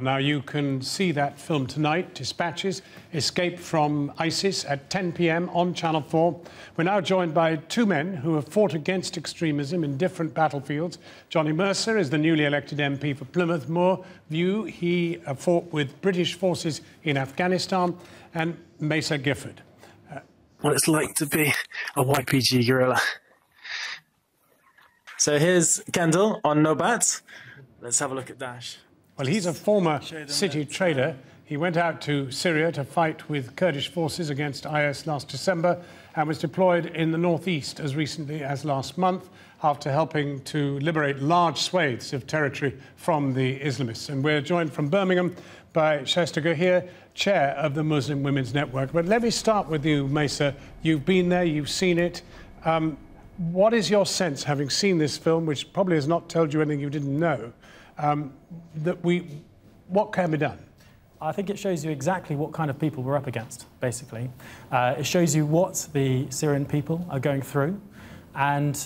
Now, you can see that film tonight, Dispatches, Escape from ISIS, at 10 p.m. on Channel 4. We're now joined by two men who have fought against extremism in different battlefields. Johnny Mercer is the newly elected MP for Plymouth Moor View. He fought with British forces in Afghanistan. And Mesa Gifford. What it's like to be a YPG guerrilla. So here's Kendall on Nobat. Let's have a look at Dash. Well, he's a former city trader. He went out to Syria to fight with Kurdish forces against IS last December and was deployed in the northeast as recently as last month after helping to liberate large swathes of territory from the Islamists. And we're joined from Birmingham by Shasta Gohir, chair of the Muslim Women's Network. But let me start with you, Mesa. You've been there, you've seen it. What is your sense, having seen this film, which probably has not told you anything you didn't know, what can be done? I think it shows you exactly what kind of people we're up against, basically. It shows you what the Syrian people are going through, and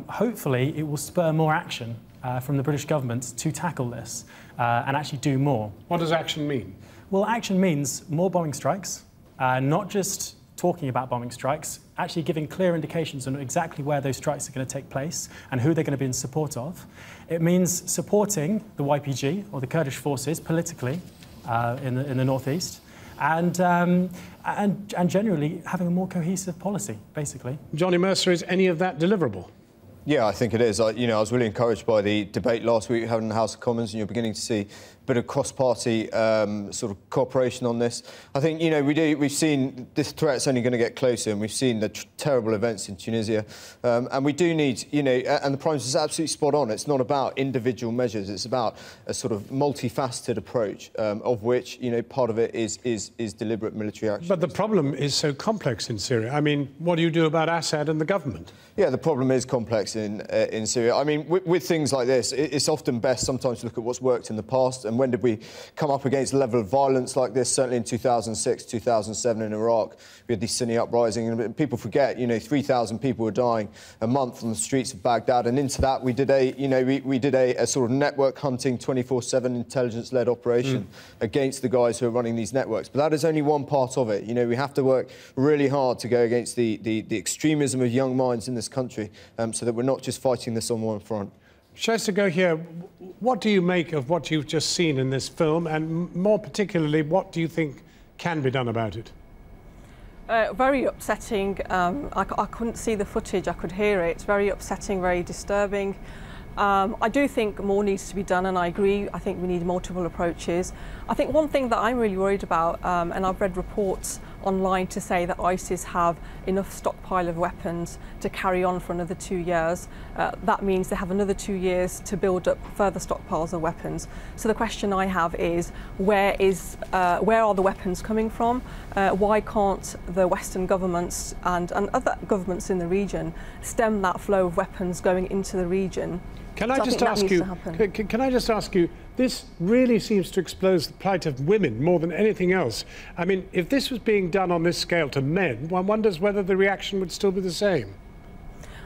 hopefully it will spur more action from the British government to tackle this and actually do more. What does action mean? Well, action means more bombing strikes, not just talking about bombing strikes, actually giving clear indications on exactly where those strikes are going to take place and who they're going to be in support of. It means supporting the YPG, or the Kurdish forces, politically in the northeast, and generally having a more cohesive policy, basically. Johnny Mercer, is any of that deliverable? Yeah, I think it is. I was really encouraged by the debate last week we had in the House of Commons, and you're beginning to see a bit of cross-party sort of cooperation on this. I think, we've seen this threat's only going to get closer, and we've seen the terrible events in Tunisia. And we do need, and the Prime Minister is absolutely spot on. It's not about individual measures. It's about a sort of multifaceted approach, of which, part of it is deliberate military action. But the problem is so complex in Syria. I mean, what do you do about Assad and the government? Yeah, the problem is complex in Syria. I mean, with things like this, it's often best sometimes to look at what's worked in the past and when did we come up against a level of violence like this. Certainly in 2006, 2007 in Iraq, we had the Sunni uprising, and people forget, 3,000 people were dying a month on the streets of Baghdad, and into that we did a sort of network hunting 24/7 intelligence-led operation against the guys who are running these networks. But that is only one part of it. We have to work really hard to go against the extremism of young minds in this country, so that we're not just fighting this on one front. Shasta Gohir, what do you make of what you've just seen in this film, and more particularly, what do you think can be done about it? Very upsetting. I couldn't see the footage, I could hear it. It's very upsetting, very disturbing. I do think more needs to be done, and I agree. I think we need multiple approaches. I think one thing that I'm really worried about, and I've read reports online to say that ISIS have enough stockpile of weapons to carry on for another 2 years. That means they have another 2 years to build up further stockpiles of weapons. So the question I have is, where are the weapons coming from? Why can't the Western governments and other governments in the region stem that flow of weapons going into the region? Can I just ask you, this really seems to expose the plight of women more than anything else. I mean, if this was being done on this scale to men, one wonders whether the reaction would still be the same.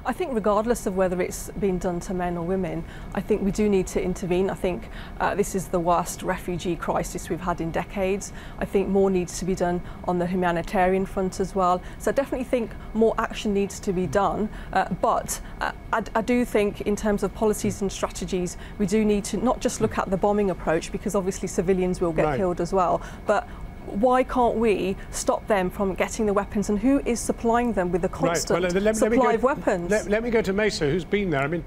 I think regardless of whether it's being done to men or women, I think we do need to intervene. I think this is the worst refugee crisis we've had in decades. I think more needs to be done on the humanitarian front as well. So I definitely think more action needs to be done. But I do think in terms of policies and strategies, we do need to not just look at the bombing approach, because obviously civilians will get killed as well, but why can't we stop them from getting the weapons, and who is supplying them with the constant supply of weapons? Let me go to Mesa, who's been there. I mean,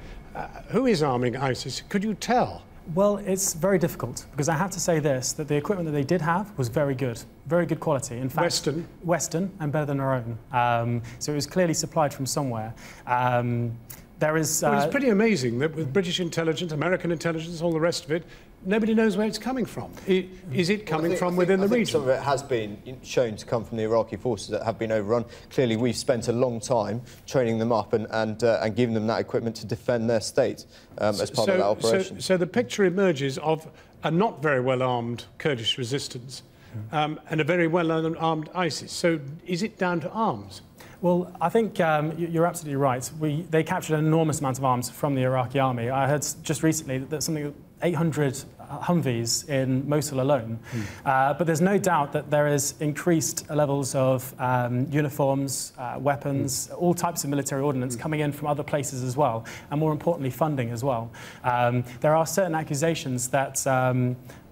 who is arming ISIS? Could you tell? Well, it's very difficult, because I have to say this, that the equipment that they did have was very good quality. In fact, Western and better than our own. So it was clearly supplied from somewhere. Well, it's pretty amazing that with British intelligence, American intelligence, all the rest of it, nobody knows where it's coming from. Is it coming from within the region? Some of it has been shown to come from the Iraqi forces that have been overrun. Clearly, we've spent a long time training them up and giving them that equipment to defend their state as part of that operation. So the picture emerges of a not very well-armed Kurdish resistance and a very well-armed ISIS. So is it down to arms? Well, I think you're absolutely right. They captured an enormous amount of arms from the Iraqi army. I heard just recently that something 800 Humvees in Mosul alone. But there's no doubt that there is increased levels of uniforms, weapons, all types of military ordnance coming in from other places as well, and more importantly, funding as well. There are certain accusations that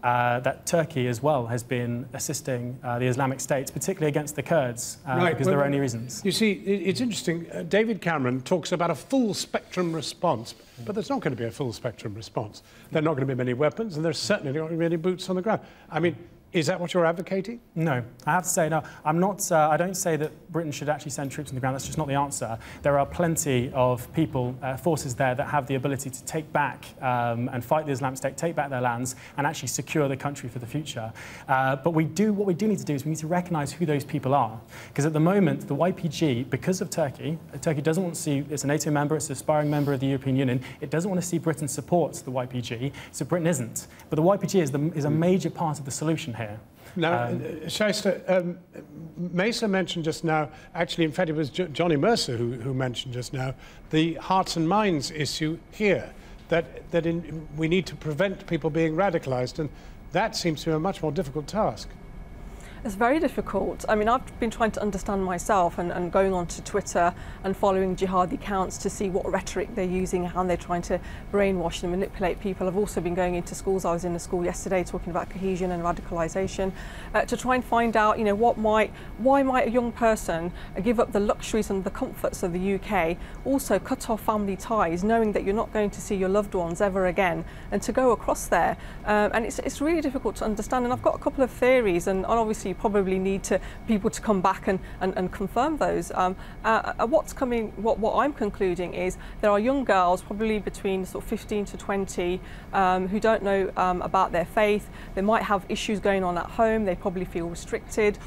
that Turkey as well has been assisting the Islamic State, particularly against the Kurds, because there are only reasons. You see, it's interesting. David Cameron talks about a full spectrum response, but there's not going to be a full spectrum response. There are not going to be many weapons, and there's certainly not going to be any boots on the ground. I mean, is that what you're advocating? No, I have to say no. I'm not. I don't say that Britain should actually send troops on the ground. That's just not the answer. There are plenty of people, forces there that have the ability to take back and fight the Islamic State, take back their lands, and actually secure the country for the future. But what we do need to do is we need to recognise who those people are, because at the moment the YPG, because of Turkey doesn't want to see. It's a NATO member. It's an aspiring member of the European Union. It doesn't want to see Britain support the YPG. So Britain isn't. But the YPG is a major part of the solution here. Now, Shaista, Mesa mentioned just now, actually, in fact, it was Johnny Mercer who mentioned just now, the hearts and minds issue here, that we need to prevent people being radicalised, and that seems to be a much more difficult task. It's very difficult. I mean, I've been trying to understand myself and going onto Twitter and following jihadi accounts to see what rhetoric they're using, how they're trying to brainwash and manipulate people. I've also been going into schools. I was in a school yesterday talking about cohesion and radicalisation to try and find out, you know, why might a young person give up the luxuries and the comforts of the UK, also cut off family ties, knowing that you're not going to see your loved ones ever again, and to go across there. And it's really difficult to understand. And I've got a couple of theories, and obviously probably need people to come back and confirm those. What I'm concluding is there are young girls, probably between sort of 15 to 20, who don't know about their faith. They might have issues going on at home. They probably feel restricted.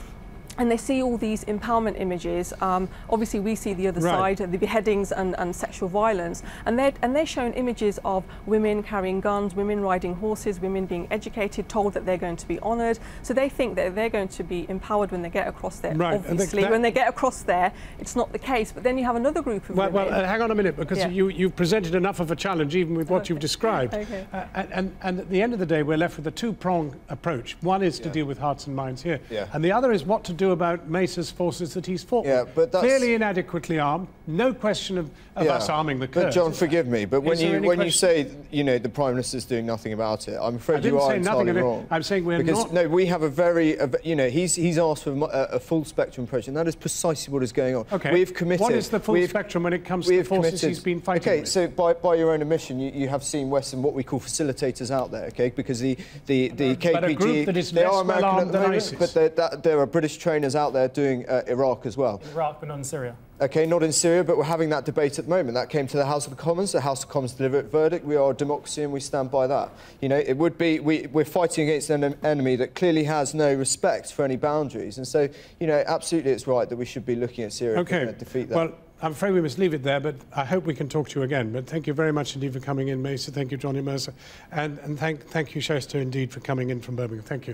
And they see all these empowerment images. Obviously, we see the other side, the beheadings and sexual violence, and they're shown images of women carrying guns, women riding horses, women being educated, told that they're going to be honoured. So they think that they're going to be empowered when they get across there. Right. Obviously, when they get across there, it's not the case. But then you have another group of women. Well, hang on a minute, because you've presented enough of a challenge, even with what you've described. Okay. And at the end of the day, we're left with a two-pronged approach. One is to deal with hearts and minds here, and the other is what to do about Mesa's forces that he's fought with. But that's clearly inadequately armed. No question of us arming the Kurds. But John, forgive me, but when you say, you know, the Prime Minister's doing nothing about it, I'm afraid you are entirely wrong. I'm saying we're not. No, we have a very, you know, he's asked for a full spectrum approach, and that is precisely what is going on. Okay. We've committed. What is the full spectrum when it comes to the forces he's been fighting with? So by your own admission, you have seen Western, what we call facilitators out there, okay? Because the KPG, but a group that is they less are American well at armed the than moment, ISIS. but there are British trainers out there doing Iraq as well. Iraq, but not in Syria. Okay, not in Syria, but we're having that debate at the moment. That came to the House of Commons. The House of Commons delivered a verdict. We are a democracy and we stand by that. You know, it would be, we're fighting against an enemy that clearly has no respect for any boundaries. And so, you know, absolutely it's right that we should be looking at Syria to defeat that. Well, I'm afraid we must leave it there, but I hope we can talk to you again. But thank you very much indeed for coming in, Mesa. Thank you, Johnny Mercer. And thank you, Shaista, indeed, for coming in from Birmingham. Thank you.